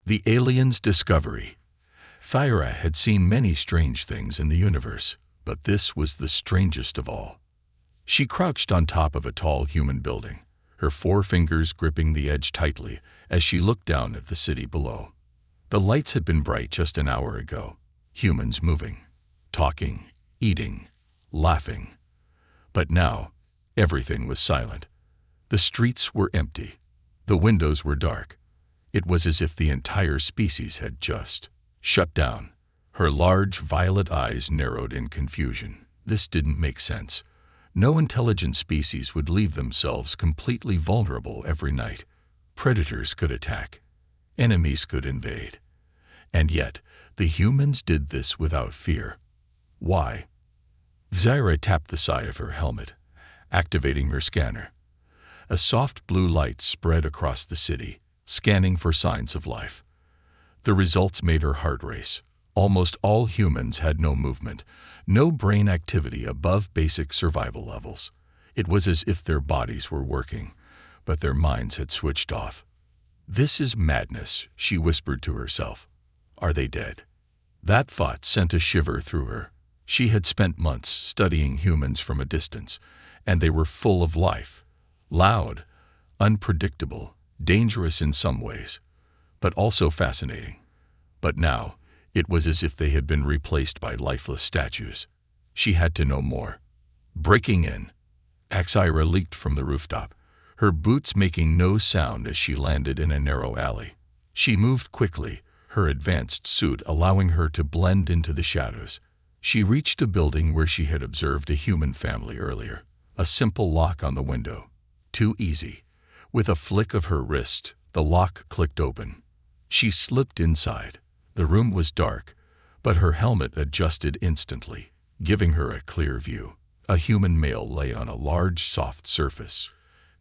The aliens' discovery. Thyra had seen many strange things in the universe, but this was the strangest of all. She crouched on top of a tall human building, her forefingers gripping the edge tightly as she looked down at the city below. The lights had been bright just an hour ago, humans moving, talking, eating, laughing. But now, everything was silent. The streets were empty. The windows were dark. It was as if the entire species had just shut down. Her large violet eyes narrowed in confusion. This didn't make sense. No intelligent species would leave themselves completely vulnerable every night. Predators could attack. Enemies could invade. And yet, the humans did this without fear. Why? Thyra tapped the side of her helmet, activating her scanner. A soft blue light spread across the city, scanning for signs of life. The results made her heart race. Almost all humans had no movement, no brain activity above basic survival levels. It was as if their bodies were working, but their minds had switched off. "This is madness," she whispered to herself. "Are they dead?" That thought sent a shiver through her. She had spent months studying humans from a distance, and they were full of life. Loud, unpredictable, dangerous in some ways, but also fascinating. But now, it was as if they had been replaced by lifeless statues. She had to know more. Breaking in, Thyra leaped from the rooftop, her boots making no sound as she landed in a narrow alley. She moved quickly, her advanced suit allowing her to blend into the shadows. She reached a building where she had observed a human family earlier. A simple lock on the window. Too easy. With a flick of her wrist, the lock clicked open. She slipped inside. The room was dark, but her helmet adjusted instantly, giving her a clear view. A human male lay on a large, soft surface,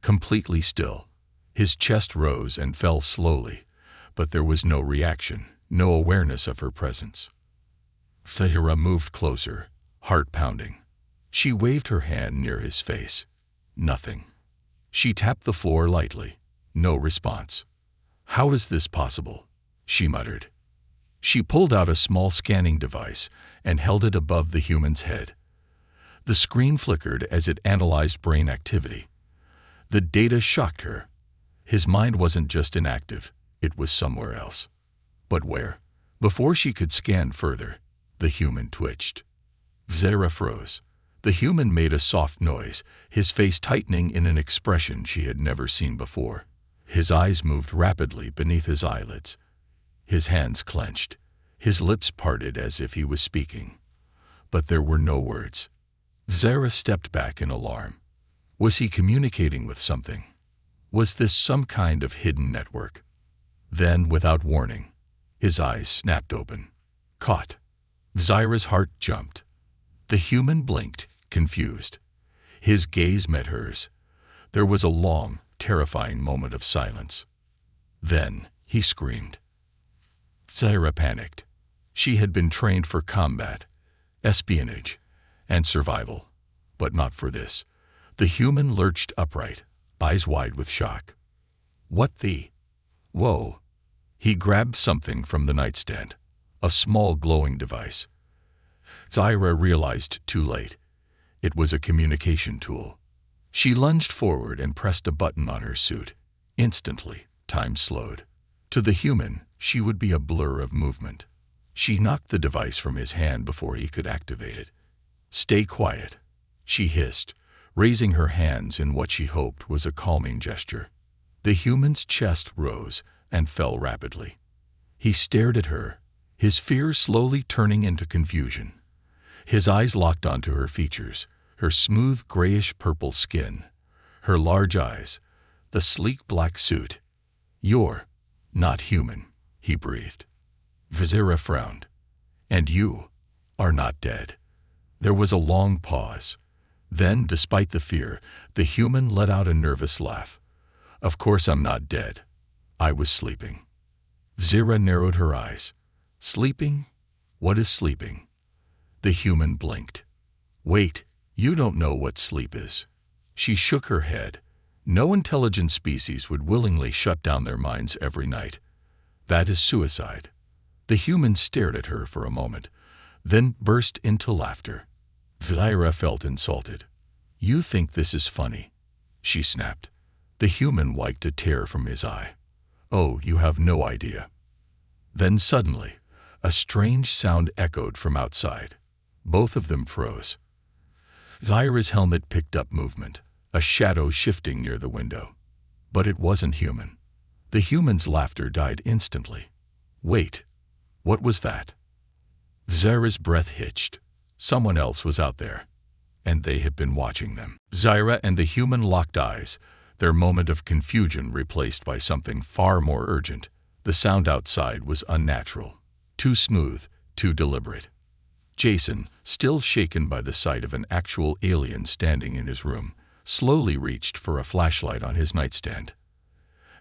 completely still. His chest rose and fell slowly, but there was no reaction, no awareness of her presence. Thyra moved closer, heart pounding. She waved her hand near his face. Nothing. She tapped the floor lightly. No response. "How is this possible?" she muttered. She pulled out a small scanning device and held it above the human's head. The screen flickered as it analyzed brain activity. The data shocked her. His mind wasn't just inactive, it was somewhere else. But where? Before she could scan further, the human twitched. Thyra froze. The human made a soft noise, his face tightening in an expression she had never seen before. His eyes moved rapidly beneath his eyelids. His hands clenched. His lips parted as if he was speaking. But there were no words. Thyra stepped back in alarm. Was he communicating with something? Was this some kind of hidden network? Then, without warning, his eyes snapped open. Caught. Thyra's heart jumped. The human blinked, confused. His gaze met hers. There was a long, terrifying moment of silence. Then he screamed. Thyra panicked. She had been trained for combat, espionage, and survival, but not for this. The human lurched upright, eyes wide with shock. What the? Whoa! He grabbed something from the nightstand, a small glowing device. Thyra realized too late. It was a communication tool. She lunged forward and pressed a button on her suit. Instantly, time slowed. To the human, she would be a blur of movement. She knocked the device from his hand before he could activate it. "Stay quiet," she hissed, raising her hands in what she hoped was a calming gesture. The human's chest rose and fell rapidly. He stared at her, his fear slowly turning into confusion. His eyes locked onto her features, her smooth grayish-purple skin, her large eyes, the sleek black suit. "You're not human," he breathed. Thyra frowned. "And you are not dead." There was a long pause. Then, despite the fear, the human let out a nervous laugh. "Of course I'm not dead. I was sleeping." Thyra narrowed her eyes. "Sleeping? What is sleeping?" The human blinked. "Wait, you don't know what sleep is." She shook her head. No intelligent species would willingly shut down their minds every night. That is suicide. The human stared at her for a moment, then burst into laughter. Zaira felt insulted. You think this is funny? She snapped. The human wiped a tear from his eye. Oh, you have no idea. Then suddenly, a strange sound echoed from outside. Both of them froze. Zaira's helmet picked up movement, a shadow shifting near the window. But it wasn't human. The human's laughter died instantly. Wait, what was that? Zaira's breath hitched. Someone else was out there, and they had been watching them. Zaira and the human locked eyes, their moment of confusion replaced by something far more urgent. The sound outside was unnatural, too smooth, too deliberate. Jason, still shaken by the sight of an actual alien standing in his room, slowly reached for a flashlight on his nightstand.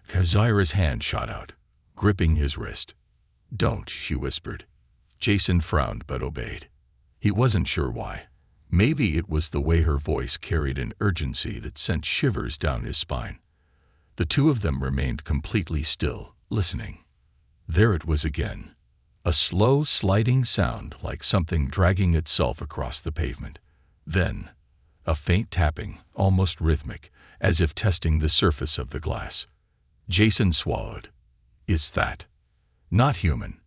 Zaira's hand shot out, gripping his wrist. Don't, she whispered. Jason frowned but obeyed. He wasn't sure why. Maybe it was the way her voice carried an urgency that sent shivers down his spine. The two of them remained completely still, listening. There it was again. A slow, sliding sound like something dragging itself across the pavement. Then, a faint tapping, almost rhythmic, as if testing the surface of the glass. Jason swallowed. It's that. Not human.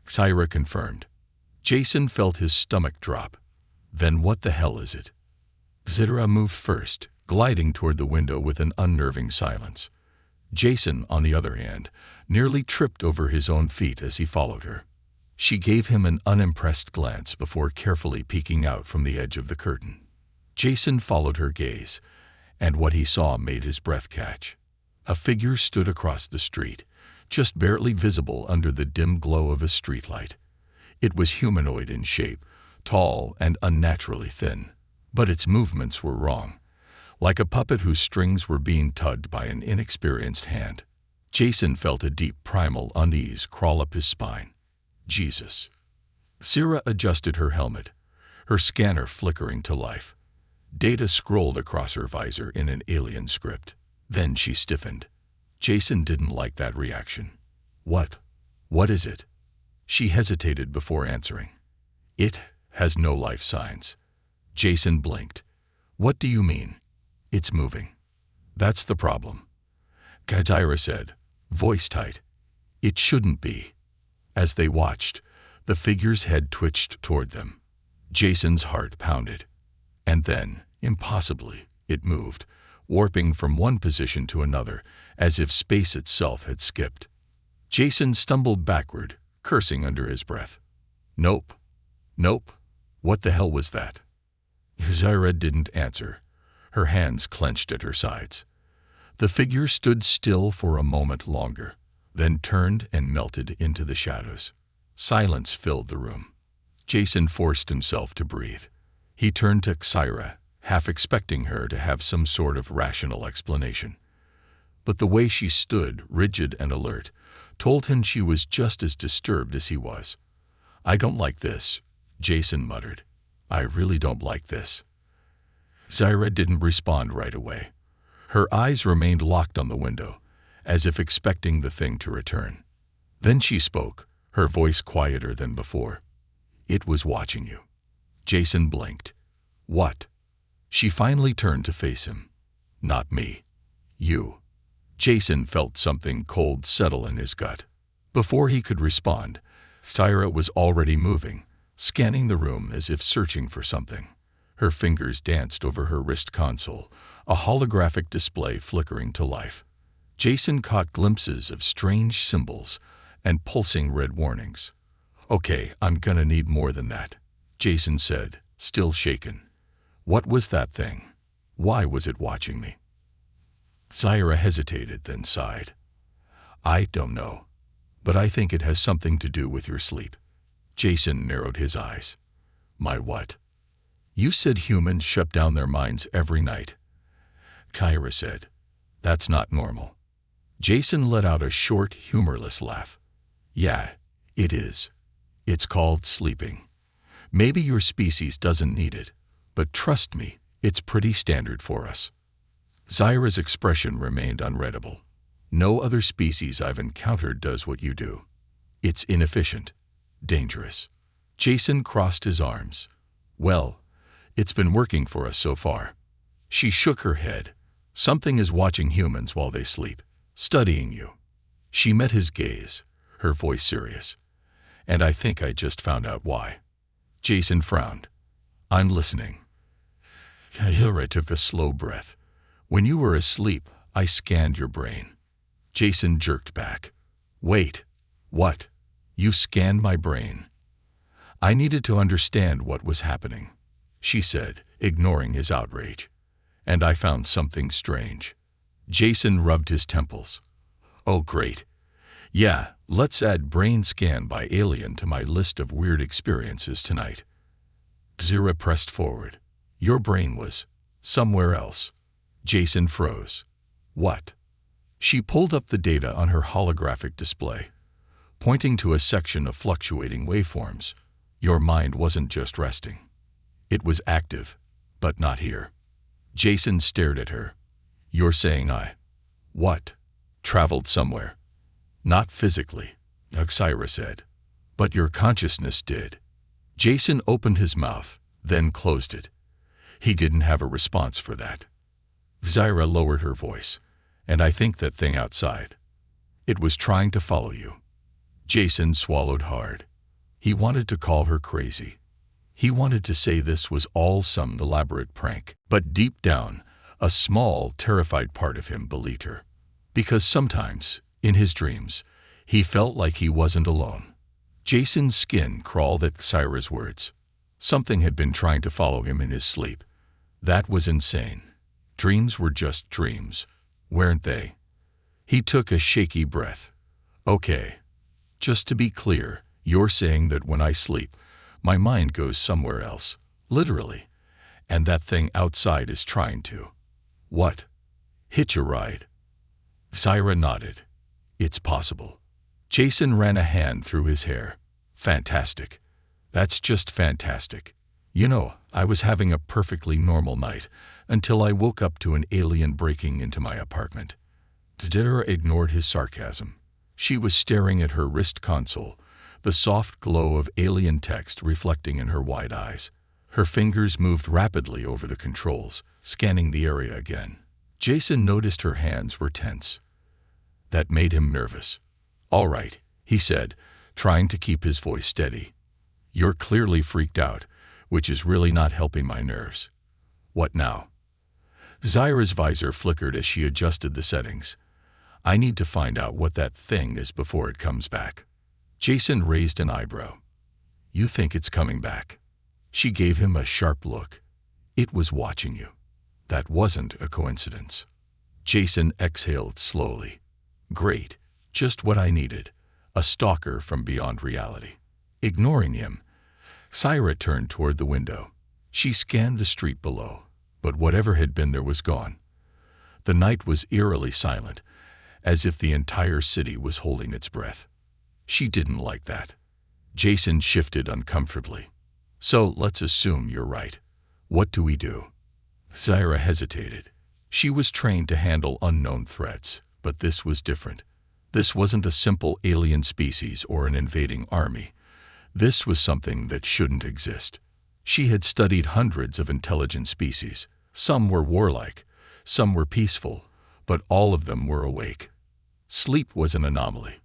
Zaira confirmed. Jason felt his stomach drop. Then what the hell is it? Zaira moved first, gliding toward the window with an unnerving silence. Jason, on the other hand, nearly tripped over his own feet as he followed her. She gave him an unimpressed glance before carefully peeking out from the edge of the curtain. Jason followed her gaze, and what he saw made his breath catch. A figure stood across the street, just barely visible under the dim glow of a streetlight. It was humanoid in shape, tall and unnaturally thin, but its movements were wrong, like a puppet whose strings were being tugged by an inexperienced hand. Jason felt a deep primal unease crawl up his spine. Jesus. Zaira adjusted her helmet, her scanner flickering to life. Data scrolled across her visor in an alien script. Then she stiffened. Jason didn't like that reaction. What? What is it? She hesitated before answering. It has no life signs. Jason blinked. What do you mean? It's moving. That's the problem. Zaira said, voice tight. It shouldn't be. As they watched, the figure's head twitched toward them. Jason's heart pounded. And then, impossibly, it moved, warping from one position to another, as if space itself had skipped. Jason stumbled backward, cursing under his breath. Nope. Nope. What the hell was that? Zaira didn't answer. Her hands clenched at her sides. The figure stood still for a moment longer, then turned and melted into the shadows. Silence filled the room. Jason forced himself to breathe. He turned to Zaira, half expecting her to have some sort of rational explanation. But the way she stood, rigid and alert, told him she was just as disturbed as he was. I don't like this, Jason muttered. I really don't like this. Zaira didn't respond right away. Her eyes remained locked on the window, as if expecting the thing to return. Then she spoke, her voice quieter than before. It was watching you. Jason blinked. What? She finally turned to face him. Not me. You. Jason felt something cold settle in his gut. Before he could respond, Zaira was already moving, scanning the room as if searching for something. Her fingers danced over her wrist console, a holographic display flickering to life. Jason caught glimpses of strange symbols and pulsing red warnings. Okay, I'm gonna need more than that, Jason said, still shaken. What was that thing? Why was it watching me? Zaira hesitated, then sighed. I don't know, but I think it has something to do with your sleep. Jason narrowed his eyes. My what? You said humans shut down their minds every night. Zaira said, that's not normal. Jason let out a short, humorless laugh. Yeah, it is. It's called sleeping. Maybe your species doesn't need it, but trust me, it's pretty standard for us. Zaira's expression remained unreadable. No other species I've encountered does what you do. It's inefficient, dangerous. Jason crossed his arms. Well, it's been working for us so far. She shook her head. Something is watching humans while they sleep, studying you. She met his gaze, her voice serious. And I think I just found out why. Jason frowned. I'm listening. Hillary took a slow breath. When you were asleep, I scanned your brain. Jason jerked back. Wait, what? You scanned my brain? I needed to understand what was happening, she said, ignoring his outrage. And I found something strange. Jason rubbed his temples. Oh, great. Yeah, let's add brain scan by alien to my list of weird experiences tonight. Zira pressed forward. Your brain was somewhere else. Jason froze. What? She pulled up the data on her holographic display, pointing to a section of fluctuating waveforms. Your mind wasn't just resting. It was active, but not here. Jason stared at her. You're saying what? Traveled somewhere. Not physically, Oxira said. But your consciousness did. Jason opened his mouth, then closed it. He didn't have a response for that. Zyra lowered her voice. And I think that thing outside. It was trying to follow you. Jason swallowed hard. He wanted to call her crazy. He wanted to say this was all some elaborate prank. But deep down, a small, terrified part of him believed her. Because sometimes, in his dreams, he felt like he wasn't alone. Jason's skin crawled at Cyra's words. Something had been trying to follow him in his sleep. That was insane. Dreams were just dreams, weren't they? He took a shaky breath. Okay. Just to be clear, you're saying that when I sleep, my mind goes somewhere else, literally, and that thing outside is trying to. What? Hitch a ride? Zyra nodded. It's possible. Jason ran a hand through his hair. Fantastic. That's just fantastic. You know, I was having a perfectly normal night until I woke up to an alien breaking into my apartment. Zyra ignored his sarcasm. She was staring at her wrist console, the soft glow of alien text reflecting in her wide eyes. Her fingers moved rapidly over the controls, scanning the area again. Jason noticed her hands were tense. That made him nervous. All right, he said, trying to keep his voice steady. You're clearly freaked out, which is really not helping my nerves. What now? Zyra's visor flickered as she adjusted the settings. I need to find out what that thing is before it comes back. Jason raised an eyebrow. You think it's coming back? She gave him a sharp look. It was watching you. That wasn't a coincidence. Jason exhaled slowly. Great, just what I needed. A stalker from beyond reality. Ignoring him, Zyra turned toward the window. She scanned the street below, but whatever had been there was gone. The night was eerily silent, as if the entire city was holding its breath. She didn't like that. Jason shifted uncomfortably. So let's assume you're right. What do we do? Zyra hesitated. She was trained to handle unknown threats, but this was different. This wasn't a simple alien species or an invading army. This was something that shouldn't exist. She had studied hundreds of intelligent species. Some were warlike, some were peaceful, but all of them were awake. Sleep was an anomaly.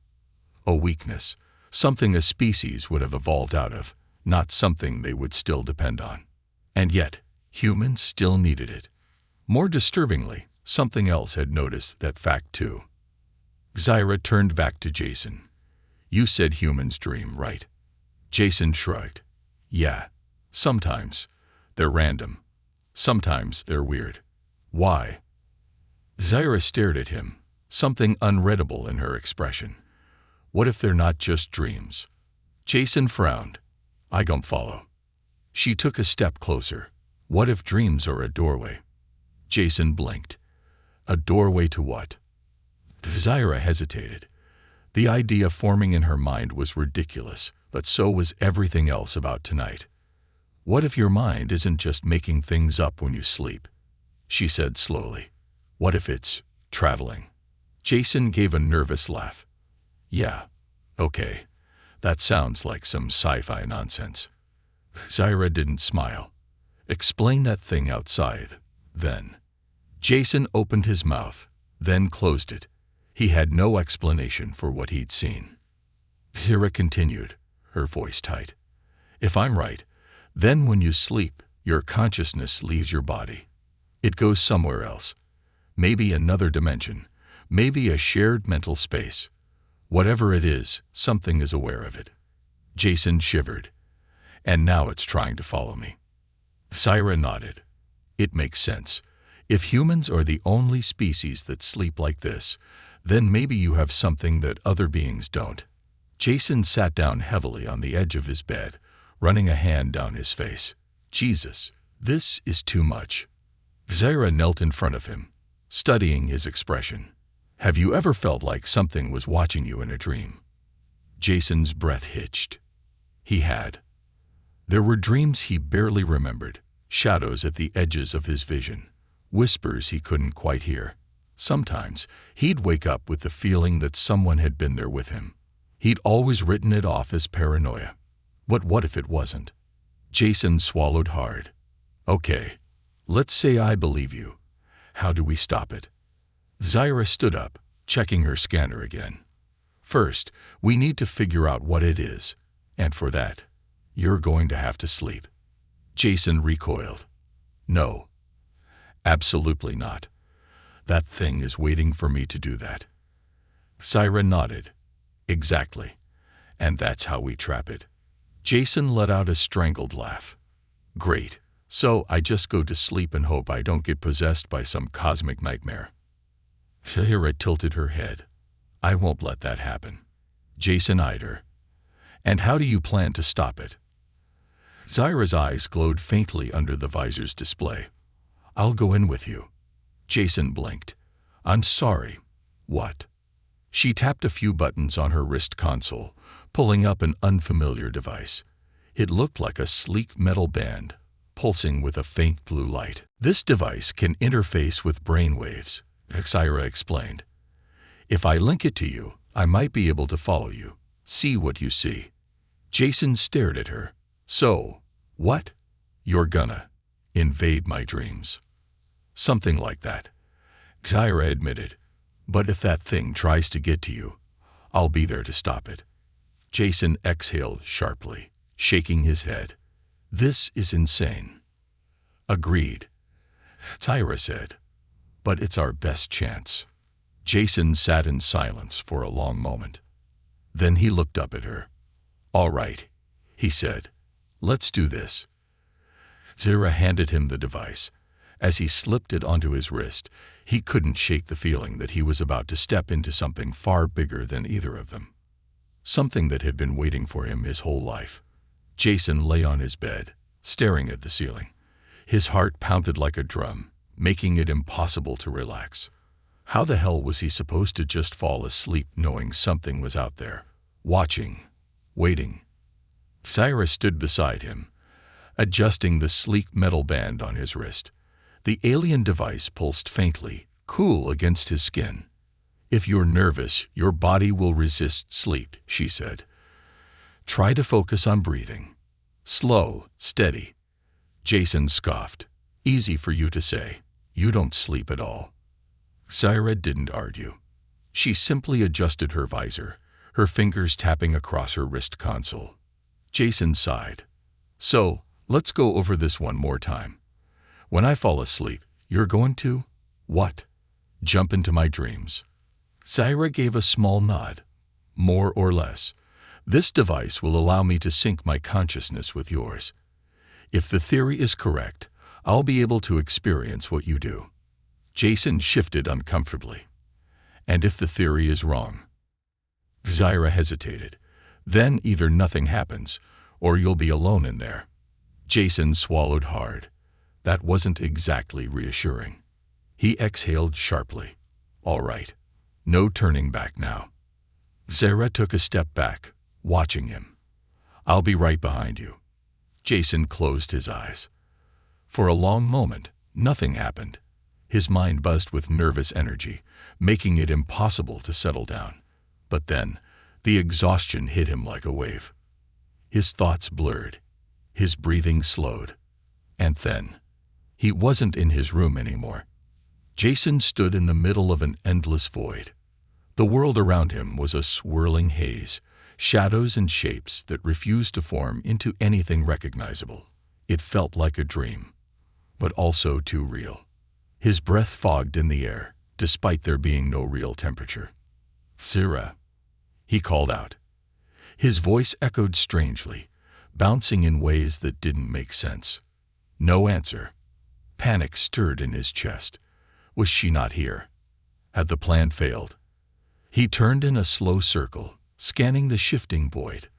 A weakness, something a species would have evolved out of, not something they would still depend on. And yet, humans still needed it. More disturbingly, something else had noticed that fact too. Zyra turned back to Jason. You said humans dream, right? Jason shrugged. Yeah, sometimes. They're random. Sometimes they're weird. Why? Zyra stared at him, something unreadable in her expression. What if they're not just dreams? Jason frowned. I don't follow. She took a step closer. What if dreams are a doorway? Jason blinked. A doorway to what? Zyra hesitated. The idea forming in her mind was ridiculous, but so was everything else about tonight. What if your mind isn't just making things up when you sleep? She said slowly. What if it's traveling? Jason gave a nervous laugh. Yeah, okay. That sounds like some sci-fi nonsense. Zaira didn't smile. Explain that thing outside, then. Jason opened his mouth, then closed it. He had no explanation for what he'd seen. Zaira continued, her voice tight. If I'm right, then when you sleep, your consciousness leaves your body. It goes somewhere else. Maybe another dimension. Maybe a shared mental space. Whatever it is, something is aware of it. Jason shivered. And now it's trying to follow me. Zaira nodded. It makes sense. If humans are the only species that sleep like this, then maybe you have something that other beings don't. Jason sat down heavily on the edge of his bed, running a hand down his face. Jesus, this is too much. Zaira knelt in front of him, studying his expression. Have you ever felt like something was watching you in a dream? Jason's breath hitched. He had. There were dreams he barely remembered, shadows at the edges of his vision, whispers he couldn't quite hear. Sometimes he'd wake up with the feeling that someone had been there with him. He'd always written it off as paranoia. But what if it wasn't? Jason swallowed hard. Okay, let's say I believe you. How do we stop it? Zaira stood up, checking her scanner again. First, we need to figure out what it is, and for that, you're going to have to sleep. Jason recoiled. No, absolutely not. That thing is waiting for me to do that. Zaira nodded. Exactly. And that's how we trap it. Jason let out a strangled laugh. Great. So I just go to sleep and hope I don't get possessed by some cosmic nightmare. Zaira tilted her head. I won't let that happen. Jason eyed her. And how do you plan to stop it? Zaira's eyes glowed faintly under the visor's display. I'll go in with you. Jason blinked. I'm sorry. What? She tapped a few buttons on her wrist console, pulling up an unfamiliar device. It looked like a sleek metal band, pulsing with a faint blue light. This device can interface with brain waves, Zaira explained. If I link it to you, I might be able to follow you, see what you see. Jason stared at her. So, what? You're gonna invade my dreams. Something like that. Zaira admitted. But if that thing tries to get to you, I'll be there to stop it. Jason exhaled sharply, shaking his head. This is insane. Agreed, Zaira said. But it's our best chance. Jason sat in silence for a long moment. Then he looked up at her. All right, he said. Let's do this. Zaira handed him the device. As he slipped it onto his wrist, he couldn't shake the feeling that he was about to step into something far bigger than either of them. Something that had been waiting for him his whole life. Jason lay on his bed, staring at the ceiling. His heart pounded like a drum, making it impossible to relax. How the hell was he supposed to just fall asleep knowing something was out there, watching, waiting? Zaira stood beside him, adjusting the sleek metal band on his wrist. The alien device pulsed faintly, cool against his skin. If you're nervous, your body will resist sleep, she said. Try to focus on breathing. Slow, steady. Jason scoffed. Easy for you to say. You don't sleep at all. Zaira didn't argue. She simply adjusted her visor, her fingers tapping across her wrist console. Jason sighed. So, let's go over this one more time. When I fall asleep, you're going to, what? Jump into my dreams. Zaira gave a small nod. More or less. This device will allow me to sync my consciousness with yours. If the theory is correct, I'll be able to experience what you do. Jason shifted uncomfortably. And if the theory is wrong? Zaira hesitated. Then either nothing happens, or you'll be alone in there. Jason swallowed hard. That wasn't exactly reassuring. He exhaled sharply. All right. No turning back now. Zaira took a step back, watching him. I'll be right behind you. Jason closed his eyes. For a long moment, nothing happened. His mind buzzed with nervous energy, making it impossible to settle down. But then, the exhaustion hit him like a wave. His thoughts blurred. His breathing slowed. And then, he wasn't in his room anymore. Jason stood in the middle of an endless void. The world around him was a swirling haze, shadows and shapes that refused to form into anything recognizable. It felt like a dream, but also too real. His breath fogged in the air, despite there being no real temperature. "Sarah," he called out. His voice echoed strangely, bouncing in ways that didn't make sense. No answer. Panic stirred in his chest. Was she not here? Had the plan failed? He turned in a slow circle, scanning the shifting void.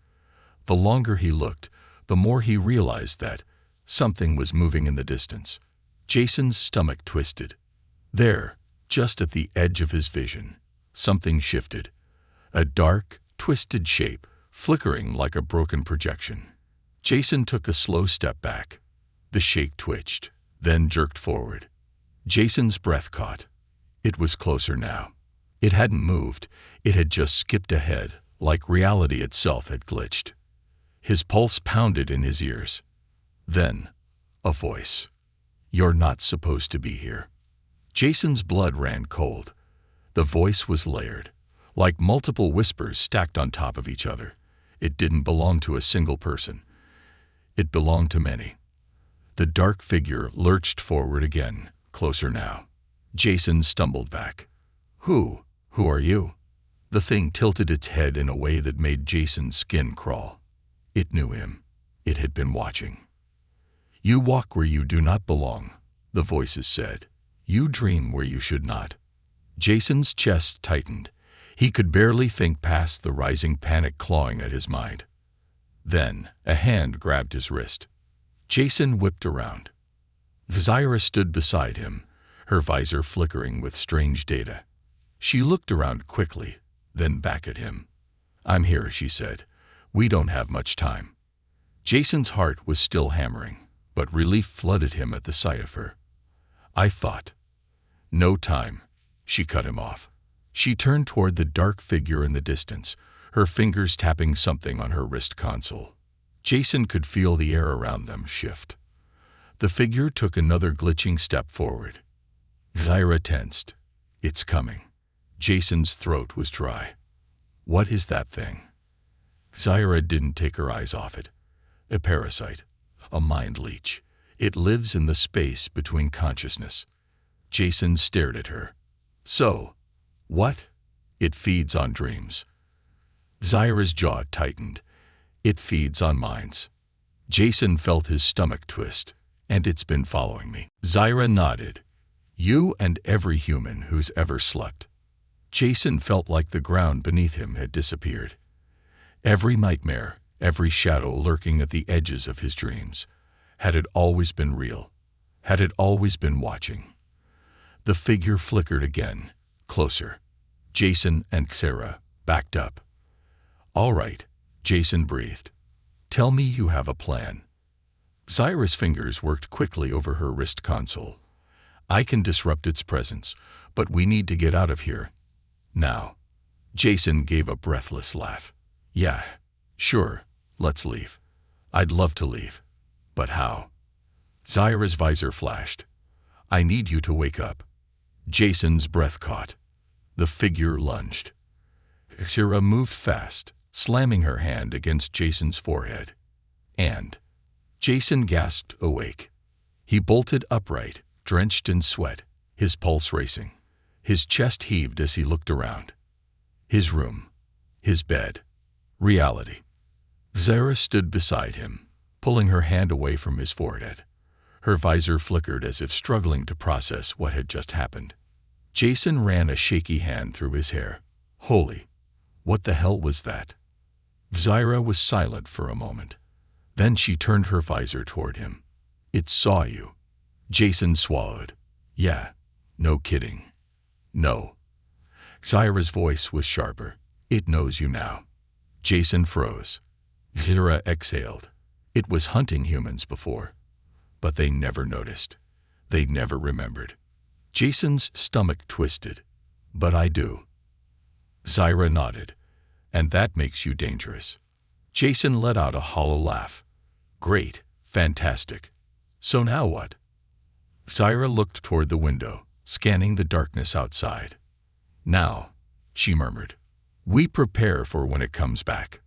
The longer he looked, the more he realized that something was moving in the distance. Jason's stomach twisted. There, just at the edge of his vision, something shifted. A dark, twisted shape, flickering like a broken projection. Jason took a slow step back. The shape twitched, then jerked forward. Jason's breath caught. It was closer now. It hadn't moved. It had just skipped ahead, like reality itself had glitched. His pulse pounded in his ears. Then, a voice. "You're not supposed to be here." Jason's blood ran cold. The voice was layered, like multiple whispers stacked on top of each other. It didn't belong to a single person. It belonged to many. The dark figure lurched forward again, closer now. Jason stumbled back. Who are you?" The thing tilted its head in a way that made Jason's skin crawl. It knew him. It had been watching. "You walk where you do not belong," the voices said. "You dream where you should not." Jason's chest tightened. He could barely think past the rising panic clawing at his mind. Then, a hand grabbed his wrist. Jason whipped around. Zaira stood beside him, her visor flickering with strange data. She looked around quickly, then back at him. "I'm here," she said. "We don't have much time." Jason's heart was still hammering, but relief flooded him at the sight of her. "I thought." "No time," she cut him off. She turned toward the dark figure in the distance, her fingers tapping something on her wrist console. Jason could feel the air around them shift. The figure took another glitching step forward. Zaira tensed. "It's coming." Jason's throat was dry. "What is that thing?" Zaira didn't take her eyes off it. "A parasite. A mind leech. It lives in the space between consciousness." Jason stared at her. "So, what?" "It feeds on dreams." Zaira's jaw tightened. "It feeds on minds." Jason felt his stomach twist. "And it's been following me." Zaira nodded. "You and every human who's ever slept." Jason felt like the ground beneath him had disappeared. Every nightmare, every shadow lurking at the edges of his dreams. Had it always been real? Had it always been watching? The figure flickered again, closer. Jason and Sarah backed up. "All right," Jason breathed. "Tell me you have a plan." Zaira's fingers worked quickly over her wrist console. "I can disrupt its presence, but we need to get out of here. Now." Jason gave a breathless laugh. "Yeah, sure, let's leave. I'd love to leave. But how?" Zaira's visor flashed. "I need you to wake up." Jason's breath caught. The figure lunged. Zaira moved fast, slamming her hand against Jason's forehead. And Jason gasped awake. He bolted upright, drenched in sweat, his pulse racing. His chest heaved as he looked around. His room. His bed. Reality. Zaira stood beside him, pulling her hand away from his forehead. Her visor flickered as if struggling to process what had just happened. Jason ran a shaky hand through his hair. Holy, what the hell was that? Zaira was silent for a moment. Then she turned her visor toward him. "It saw you." Jason swallowed. "Yeah, no kidding. No." Zaira's voice was sharper. "It knows you now." Jason froze. Zaira exhaled. It was hunting humans before, but they never noticed. They never remembered. Jason's stomach twisted. But I do. Zaira nodded. And that makes you dangerous. Jason let out a hollow laugh. Great, fantastic. So now what? Zaira looked toward the window, scanning the darkness outside. Now, she murmured, we prepare for when it comes back.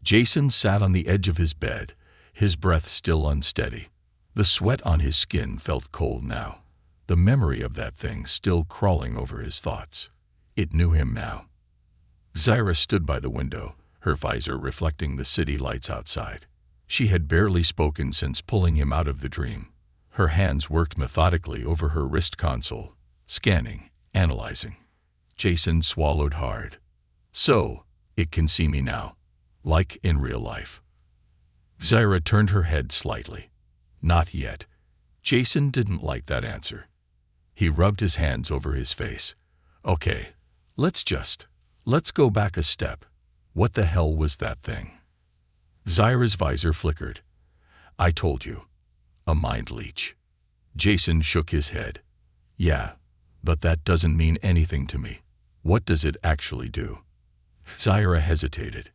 Jason sat on the edge of his bed, his breath still unsteady. The sweat on his skin felt cold now, the memory of that thing still crawling over his thoughts. It knew him now. Zaira stood by the window, her visor reflecting the city lights outside. She had barely spoken since pulling him out of the dream. Her hands worked methodically over her wrist console, scanning, analyzing. Jason swallowed hard. So, it can see me now, like in real life. Zaira turned her head slightly. Not yet. Jason didn't like that answer. He rubbed his hands over his face. Okay, let's go back a step. What the hell was that thing? Zaira's visor flickered. I told you. A mind leech. Jason shook his head. Yeah, but that doesn't mean anything to me. What does it actually do? Zaira hesitated.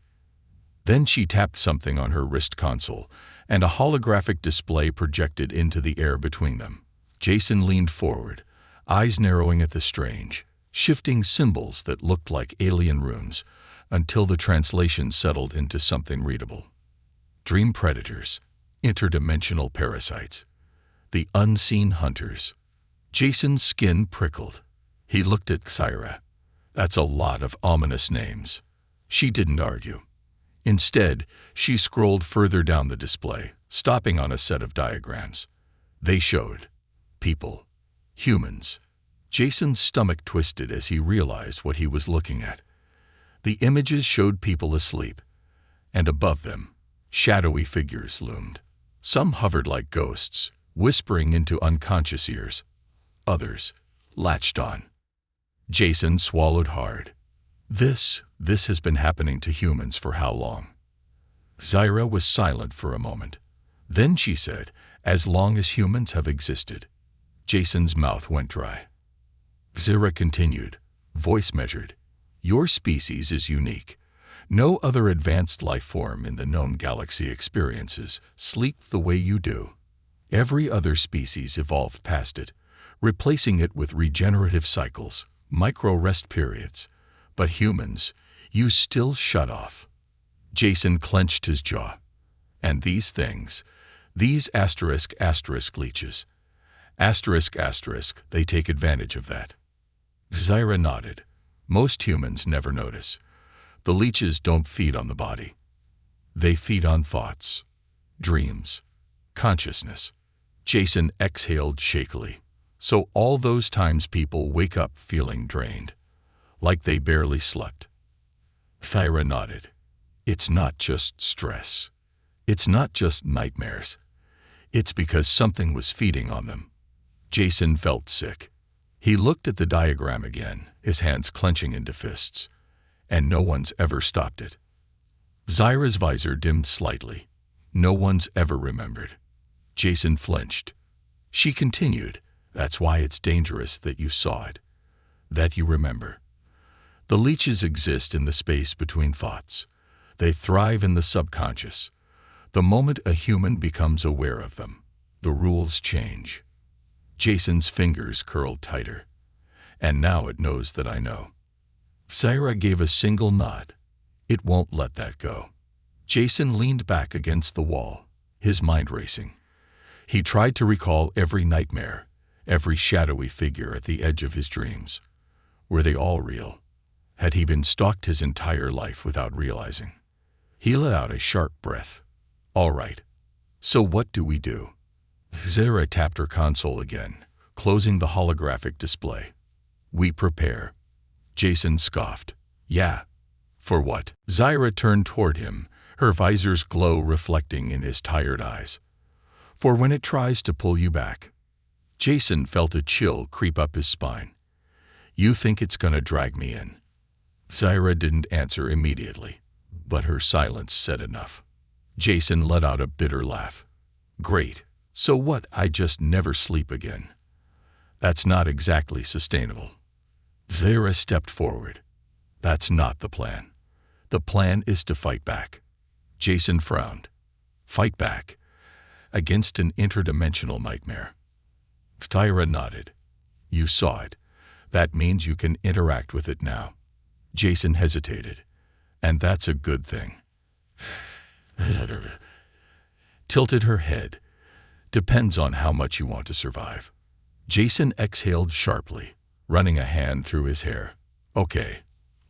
Then she tapped something on her wrist console, and a holographic display projected into the air between them. Jason leaned forward, eyes narrowing at the strange, shifting symbols that looked like alien runes, until the translation settled into something readable. Dream predators, interdimensional parasites, the unseen hunters. Jason's skin prickled. He looked at Zaira. That's a lot of ominous names. She didn't argue. Instead, she scrolled further down the display, stopping on a set of diagrams. They showed people, humans. Jason's stomach twisted as he realized what he was looking at. The images showed people asleep, and above them, shadowy figures loomed. Some hovered like ghosts, whispering into unconscious ears. Others latched on. Jason swallowed hard. This has been happening to humans for how long? Zaira was silent for a moment. Then she said, as long as humans have existed. Jason's mouth went dry. Zaira continued, voice measured. Your species is unique. No other advanced life form in the known galaxy experiences sleep the way you do. Every other species evolved past it, replacing it with regenerative cycles, micro-rest periods. But humans, you still shut off. Jason clenched his jaw. And these things, these asterisk leeches, they take advantage of that. Zaira nodded. Most humans never notice. The leeches don't feed on the body. They feed on thoughts, dreams, consciousness. Jason exhaled shakily. So all those times people wake up feeling drained, like they barely slept. Zaira nodded. It's not just stress. It's not just nightmares. It's because something was feeding on them. Jason felt sick. He looked at the diagram again, his hands clenching into fists. And no one's ever stopped it. Zaira's visor dimmed slightly. No one's ever remembered. Jason flinched. She continued, that's why it's dangerous that you saw it, that you remember. The leeches exist in the space between thoughts. They thrive in the subconscious. The moment a human becomes aware of them, the rules change. Jason's fingers curled tighter. And now it knows that I know. Zaira gave a single nod. It won't let that go. Jason leaned back against the wall, his mind racing. He tried to recall every nightmare, every shadowy figure at the edge of his dreams. Were they all real? Had he been stalked his entire life without realizing? He let out a sharp breath. All right. So what do we do? Zaira tapped her console again, closing the holographic display. We prepare. Jason scoffed. Yeah. For what? Zaira turned toward him, her visor's glow reflecting in his tired eyes. For when it tries to pull you back. Jason felt a chill creep up his spine. You think it's gonna drag me in? Zaira didn't answer immediately, but her silence said enough. Jason let out a bitter laugh. Great. So what? I just never sleep again. That's not exactly sustainable. Vera stepped forward. That's not the plan. The plan is to fight back. Jason frowned. Fight back? Against an interdimensional nightmare. Tyra nodded. You saw it. That means you can interact with it now. Jason hesitated. And that's a good thing. Tilted her head. Depends on how much you want to survive. Jason exhaled sharply, running a hand through his hair. Okay,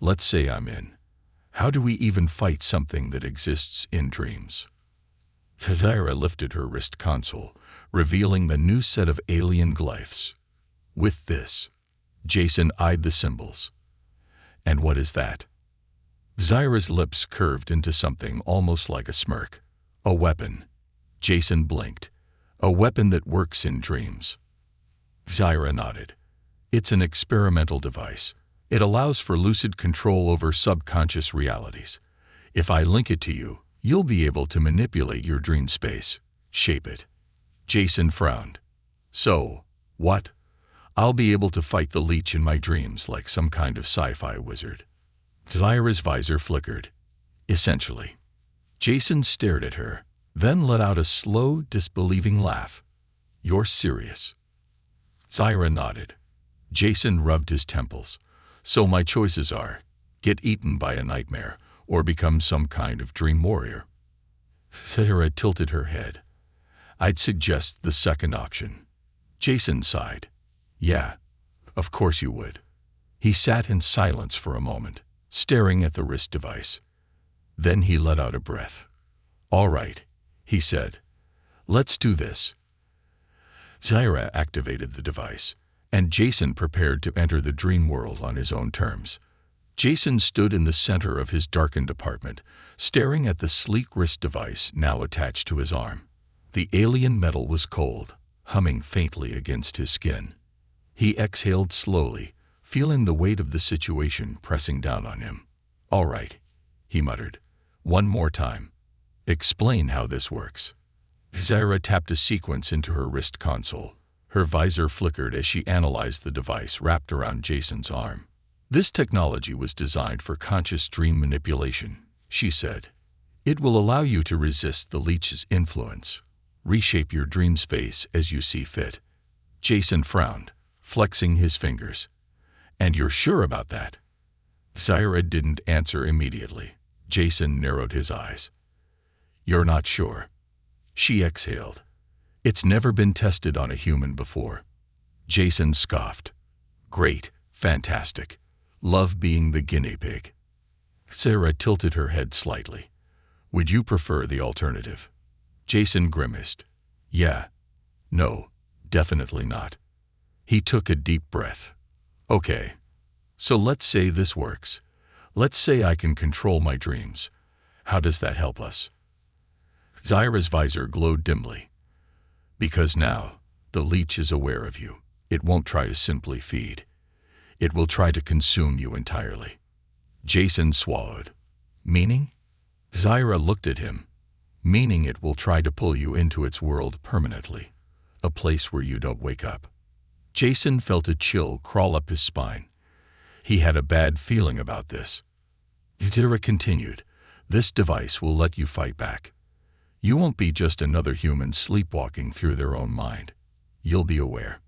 let's say I'm in. How do we even fight something that exists in dreams? Tyra lifted her wrist console, revealing the new set of alien glyphs. With this, Jason eyed the symbols. And what is that? Zyra's lips curved into something almost like a smirk. A weapon. Jason blinked. A weapon that works in dreams. Zyra nodded. It's an experimental device. It allows for lucid control over subconscious realities. If I link it to you, you'll be able to manipulate your dream space, shape it. Jason frowned. So, what? I'll be able to fight the leech in my dreams like some kind of sci-fi wizard. Zyra's visor flickered. Essentially. Jason stared at her, then let out a slow, disbelieving laugh. You're serious? Zyra nodded. Jason rubbed his temples. So my choices are, get eaten by a nightmare, or become some kind of dream warrior. Zyra tilted her head. I'd suggest the second option. Jason sighed. Yeah, of course you would. He sat in silence for a moment, staring at the wrist device. Then he let out a breath. All right, he said. Let's do this. Zyra activated the device, and Jason prepared to enter the dream world on his own terms. Jason stood in the center of his darkened apartment, staring at the sleek wrist device now attached to his arm. The alien metal was cold, humming faintly against his skin. He exhaled slowly, feeling the weight of the situation pressing down on him. All right, he muttered. One more time. Explain how this works. Zyra tapped a sequence into her wrist console. Her visor flickered as she analyzed the device wrapped around Jason's arm. This technology was designed for conscious dream manipulation, she said. It will allow you to resist the leech's influence, reshape your dream space as you see fit. Jason frowned, flexing his fingers. And you're sure about that? Zyra didn't answer immediately. Jason narrowed his eyes. You're not sure. She exhaled. It's never been tested on a human before. Jason scoffed. Great, fantastic. Love being the guinea pig. Zyra tilted her head slightly. Would you prefer the alternative? Jason grimaced. Yeah. No, definitely not. He took a deep breath. Okay. So let's say this works. Let's say I can control my dreams. How does that help us? Zyra's visor glowed dimly. Because now, the leech is aware of you. It won't try to simply feed. It will try to consume you entirely. Jason swallowed. Meaning? Zyra looked at him. Meaning it will try to pull you into its world permanently. A place where you don't wake up. Jason felt a chill crawl up his spine. He had a bad feeling about this. Zyra continued. This device will let you fight back. You won't be just another human sleepwalking through their own mind. You'll be aware.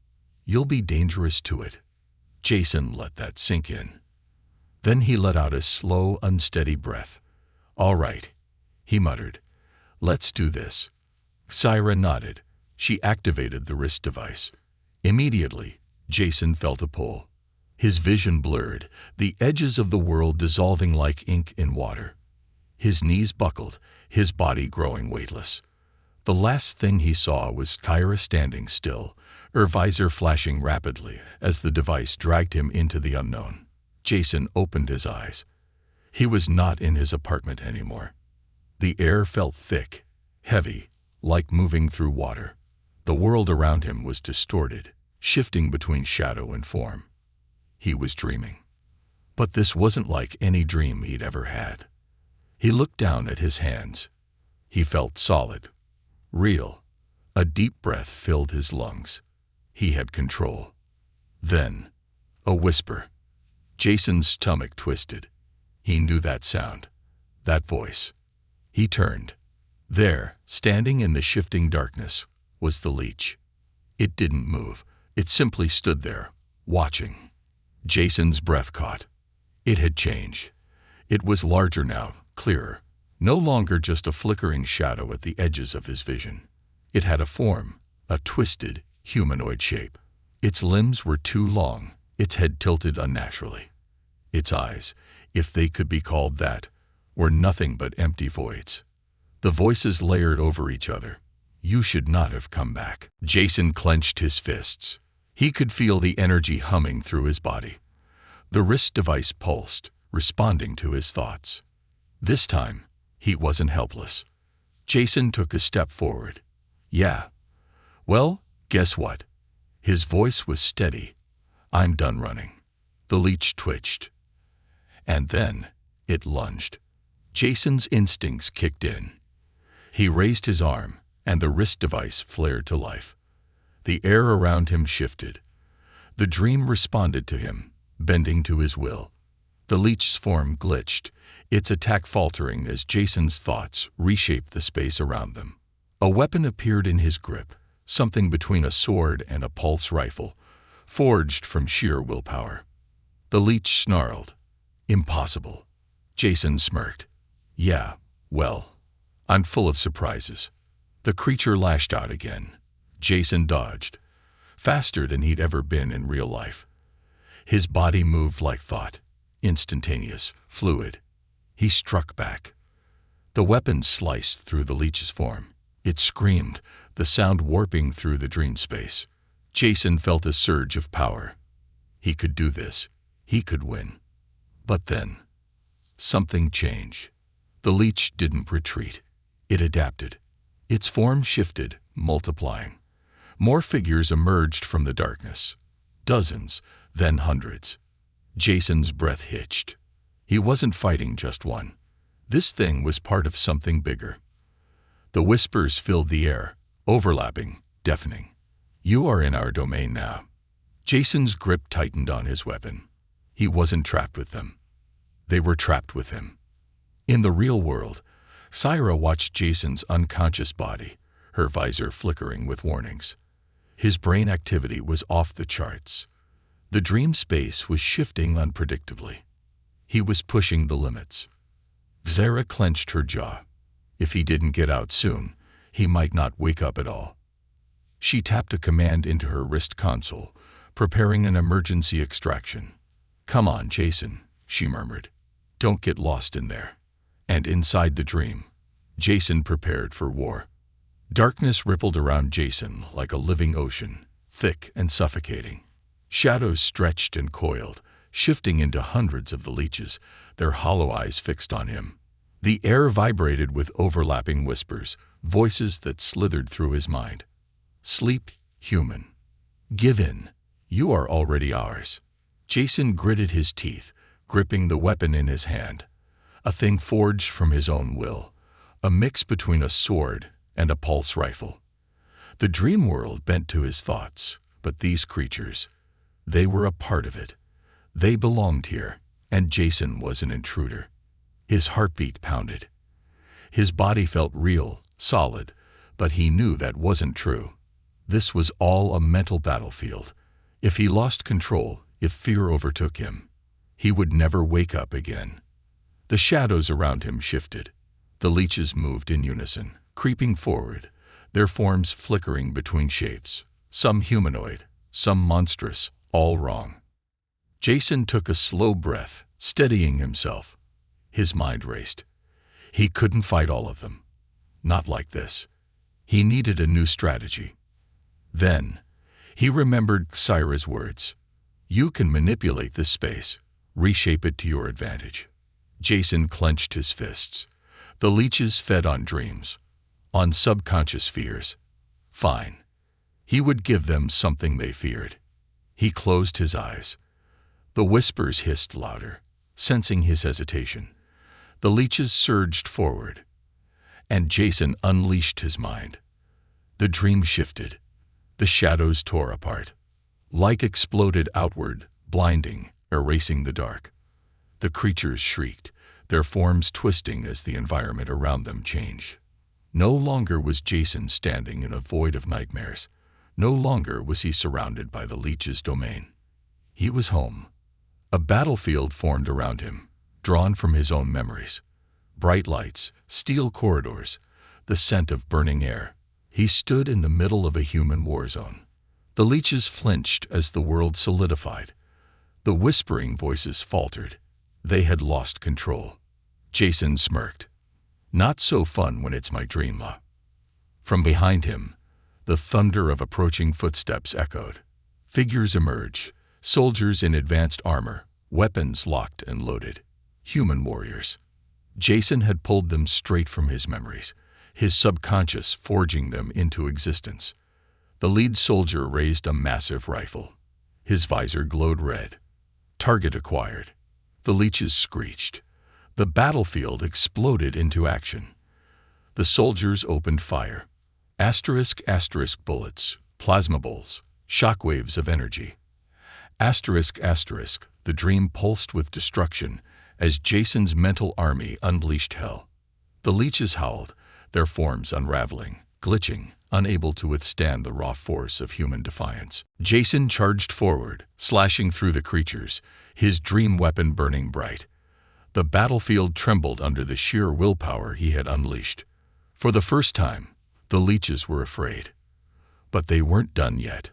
You'll be dangerous to it. Jason let that sink in. Then he let out a slow, unsteady breath. All right, he muttered. Let's do this. Zyra nodded. She activated the wrist device. Immediately, Jason felt a pull. His vision blurred, the edges of the world dissolving like ink in water. His knees buckled, his body growing weightless. The last thing he saw was Tyra standing still, her visor flashing rapidly as the device dragged him into the unknown. Jason opened his eyes. He was not in his apartment anymore. The air felt thick, heavy, like moving through water. The world around him was distorted, shifting between shadow and form. He was dreaming. But this wasn't like any dream he'd ever had. He looked down at his hands. He felt solid, real. A deep breath filled his lungs. He had control. Then, a whisper. Jason's stomach twisted. He knew that sound, that voice. He turned. There, standing in the shifting darkness, was the leech. It didn't move. It simply stood there, watching. Jason's breath caught. It had changed. It was larger now, clearer. No longer just a flickering shadow at the edges of his vision. It had a form, a twisted, humanoid shape. Its limbs were too long, its head tilted unnaturally. Its eyes, if they could be called that, were nothing but empty voids. The voices layered over each other. You should not have come back. Jason clenched his fists. He could feel the energy humming through his body. The wrist device pulsed, responding to his thoughts. This time, he wasn't helpless. Jason took a step forward. Yeah. Well, guess what? His voice was steady. I'm done running. The leech twitched. And then, it lunged. Jason's instincts kicked in. He raised his arm, and the wrist device flared to life. The air around him shifted. The dream responded to him, bending to his will. The leech's form glitched, its attack faltering as Jason's thoughts reshaped the space around them. A weapon appeared in his grip, something between a sword and a pulse rifle, forged from sheer willpower. The leech snarled. Impossible. Jason smirked. Yeah, well, I'm full of surprises. The creature lashed out again. Jason dodged, faster than he'd ever been in real life. His body moved like thought, instantaneous, fluid. He struck back. The weapon sliced through the leech's form. It screamed, the sound warping through the dream space. Jason felt a surge of power. He could do this. He could win. But then, something changed. The leech didn't retreat. It adapted. Its form shifted, multiplying. More figures emerged from the darkness. Dozens, then hundreds. Jason's breath hitched. He wasn't fighting just one. This thing was part of something bigger. The whispers filled the air, overlapping, deafening. You are in our domain now. Jason's grip tightened on his weapon. He wasn't trapped with them. They were trapped with him. In the real world, Syra watched Jason's unconscious body, her visor flickering with warnings. His brain activity was off the charts. The dream space was shifting unpredictably. He was pushing the limits. Zara clenched her jaw. If he didn't get out soon, he might not wake up at all. She tapped a command into her wrist console, preparing an emergency extraction. Come on, Jason, she murmured. Don't get lost in there. And inside the dream, Jason prepared for war. Darkness rippled around Jason like a living ocean, thick and suffocating. Shadows stretched and coiled, shifting into hundreds of the leeches, their hollow eyes fixed on him. The air vibrated with overlapping whispers, voices that slithered through his mind. Sleep, human. Give in. You are already ours. Jason gritted his teeth, gripping the weapon in his hand. A thing forged from his own will, a mix between a sword and a pulse rifle. The dream world bent to his thoughts, but these creatures, they were a part of it. They belonged here, and Jason was an intruder. His heartbeat pounded. His body felt real, solid, but he knew that wasn't true. This was all a mental battlefield. If he lost control, if fear overtook him, he would never wake up again. The shadows around him shifted. The leeches moved in unison, creeping forward, their forms flickering between shapes, some humanoid, some monstrous, all wrong. Jason took a slow breath, steadying himself. His mind raced. He couldn't fight all of them. Not like this. He needed a new strategy. Then, he remembered Syra's words. You can manipulate this space, reshape it to your advantage. Jason clenched his fists. The leeches fed on dreams, on subconscious fears. Fine. He would give them something they feared. He closed his eyes. The whispers hissed louder, sensing his hesitation. The leeches surged forward, and Jason unleashed his mind. The dream shifted. The shadows tore apart. Light exploded outward, blinding, erasing the dark. The creatures shrieked, their forms twisting as the environment around them changed. No longer was Jason standing in a void of nightmares. No longer was he surrounded by the leech's domain. He was home. A battlefield formed around him, drawn from his own memories. Bright lights, steel corridors, the scent of burning air. He stood in the middle of a human war zone. The leeches flinched as the world solidified. The whispering voices faltered. They had lost control. Jason smirked. Not so fun when it's my dream. From behind him, the thunder of approaching footsteps echoed. Figures emerged, soldiers in advanced armor, weapons locked and loaded. Human warriors. Jason had pulled them straight from his memories, his subconscious forging them into existence. The lead soldier raised a massive rifle. His visor glowed red. Target acquired. The leeches screeched. The battlefield exploded into action. The soldiers opened fire. Asterisk bullets, plasma bolts, shockwaves of energy. Asterisk, the dream pulsed with destruction as Jason's mental army unleashed hell. The leeches howled, their forms unraveling, glitching, unable to withstand the raw force of human defiance. Jason charged forward, slashing through the creatures, his dream weapon burning bright. The battlefield trembled under the sheer willpower he had unleashed. For the first time, the leeches were afraid. But they weren't done yet.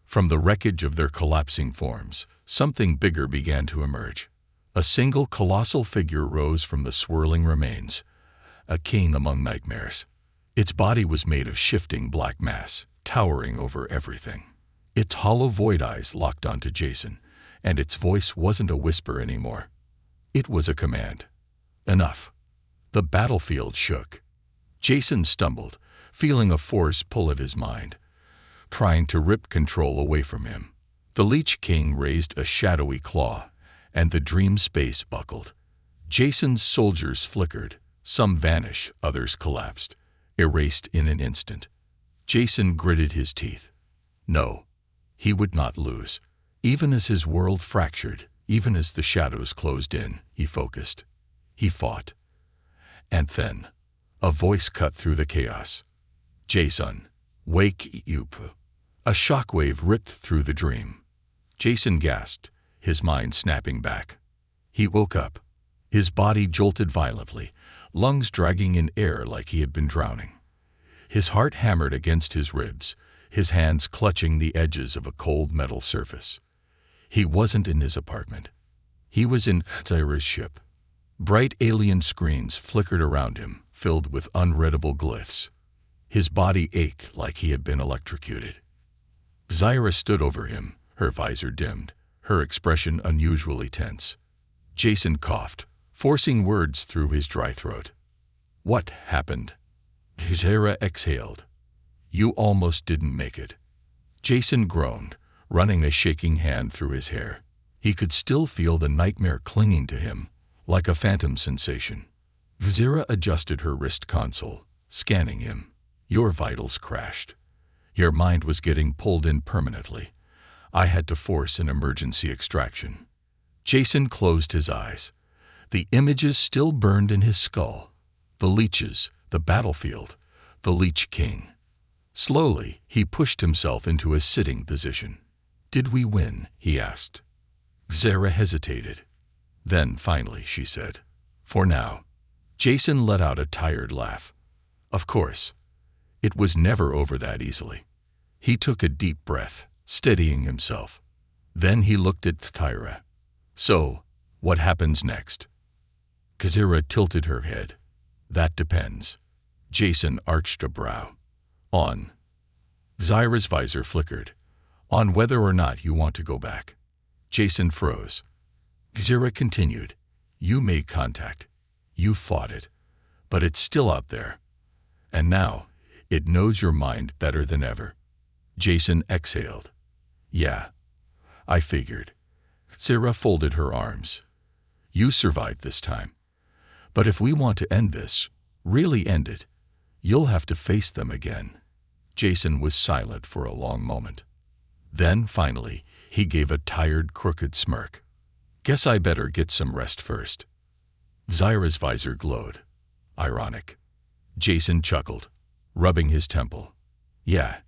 From the wreckage of their collapsing forms, something bigger began to emerge. A single colossal figure rose from the swirling remains, a king among nightmares. Its body was made of shifting black mass, towering over everything. Its hollow void eyes locked onto Jason, and its voice wasn't a whisper anymore. It was a command. Enough. The battlefield shook. Jason stumbled, feeling a force pull at his mind, trying to rip control away from him. The Leech King raised a shadowy claw, and the dream space buckled. Jason's soldiers flickered, some vanished, others collapsed, erased in an instant. Jason gritted his teeth. No, he would not lose. Even as his world fractured, even as the shadows closed in, he focused. He fought. And then, a voice cut through the chaos. Jason, wake up. A shockwave ripped through the dream. Jason gasped, his mind snapping back. He woke up. His body jolted violently, lungs dragging in air like he had been drowning. His heart hammered against his ribs, his hands clutching the edges of a cold metal surface. He wasn't in his apartment. He was in Tyra's ship. Bright alien screens flickered around him, filled with unreadable glyphs. His body ached like he had been electrocuted. Zyra stood over him, her visor dimmed, her expression unusually tense. Jason coughed, forcing words through his dry throat. What happened? Zyra exhaled. You almost didn't make it. Jason groaned, running a shaking hand through his hair. He could still feel the nightmare clinging to him, like a phantom sensation. Zyra adjusted her wrist console, scanning him. Your vitals crashed. Your mind was getting pulled in permanently. I had to force an emergency extraction. Jason closed his eyes. The images still burned in his skull. The leeches, the battlefield, the Leech King. Slowly, he pushed himself into a sitting position. Did we win? He asked. Zyra hesitated. Then, finally, she said, for now. Jason let out a tired laugh. Of course. It was never over that easily. He took a deep breath, steadying himself. Then he looked at Tyra. So, what happens next? Zyra tilted her head. That depends. Jason arched a brow. On. Zyra's visor flickered. On whether or not you want to go back. Jason froze. Zyra continued. You made contact. You fought it. But it's still out there. And now, it knows your mind better than ever. Jason exhaled. Yeah. I figured. Zyra folded her arms. You survived this time. But if we want to end this, really end it, you'll have to face them again. Jason was silent for a long moment. Then, finally, he gave a tired, crooked smirk. Guess I better get some rest first. Zyra's visor glowed. Ironic. Jason chuckled, rubbing his temple. Yeah,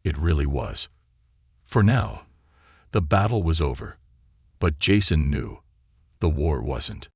it really was. For now, the battle was over. But Jason knew the war wasn't.